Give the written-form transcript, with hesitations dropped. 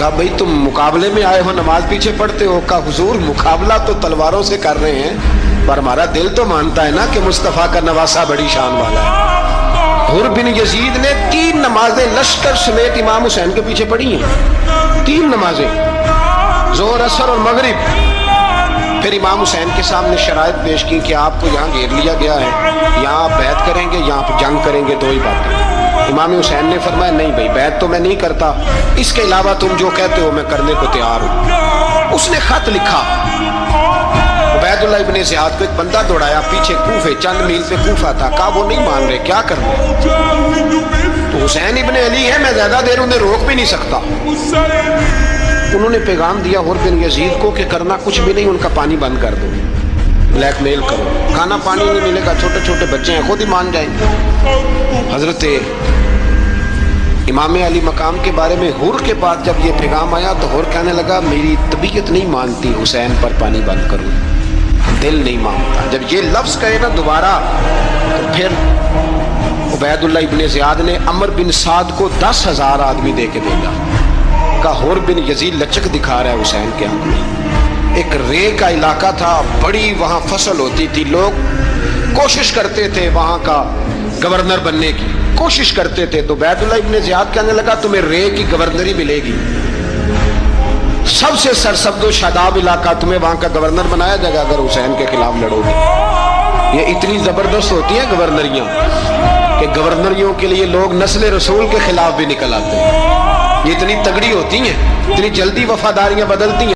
کہا بھئی تم مقابلے میں آئے ہو نماز پیچھے پڑھتے ہو؟ کہا حضور مقابلہ تو تلواروں سے کر رہے ہیں پر ہمارا دل تو مانتا ہے نا کہ مصطفیٰ کا نواسہ بڑی شان والا ہے۔ حر بن یزید نے 3 نمازیں لشکر سمیت امام حسین کے پیچھے پڑھی ہیں، 3 نمازیں، ظہر عصر اور مغرب۔ پھر امام حسین کے سامنے شرائط پیش کی کہ آپ کو یہاں گھیر لیا گیا ہے، یہاں آپ بیعت کریں گے، یہاں آپ جنگ کریں گے، 2 ہی باتیں۔ امام حسین نے فرمایا نہیں بھائی بیعت تو میں نہیں کرتا، اس کے علاوہ تم جو کہتے ہو میں کرنے کو تیار ہوں۔ اس نے خط لکھا، عبید اللہ ابن زیاد کو ایک بندہ دوڑایا پیچھے کوفے، چند میل پہ کوفہ تھا، کہا وہ نہیں مان رہے، کیا کرنا؟ تو حسین ابن علی ہے، میں زیادہ دیر انہیں روک بھی نہیں سکتا۔ انہوں نے پیغام دیا حر بن یزید کو کہ کرنا کچھ بھی نہیں، ان کا پانی بند کر دو، بلیک میل کرو، کھانا پانی نہیں ملے گا، چھوٹے چھوٹے بچے ہیں خود ہی مان جائیں گے۔ حضرت امام علی مقام کے بارے میں حر کے بعد جب یہ پیغام آیا تو حر کہنے لگا میری طبیعت نہیں مانتی حسین پر پانی بند کروں، دل نہیں مانتا۔ جب یہ لفظ کہے نا دوبارہ تو پھر عبید اللہ ابن زیاد نے عمر بن سعد کو 10,000 آدمی دے کے بھیجا، کہا حر بن یزید لچک دکھا رہا ہے حسین کے آنکھ میں۔ ایک رے کا علاقہ تھا، بڑی وہاں فصل ہوتی تھی، لوگ کوشش کرتے تھے وہاں کا گورنر بننے کی، کوشش کرتے تھے۔ تو عبید اللہ ابن زیاد کہنے لگا تمہیں رے کی گورنری ملے گی، سب سے سرسبز و شاداب علاقہ، تمہیں وہاں کا گورنر بنایا جائے گا اگر حسین کے خلاف لڑو گے۔ یہ اتنی زبردست ہوتی ہیں گورنریاں کہ گورنریوں کے لیے لوگ نسل رسول کے خلاف بھی نکل آتے ہیں، یہ اتنی تگڑی ہوتی ہیں، اتنی جلدی وفاداریاں بدلتی ہیں۔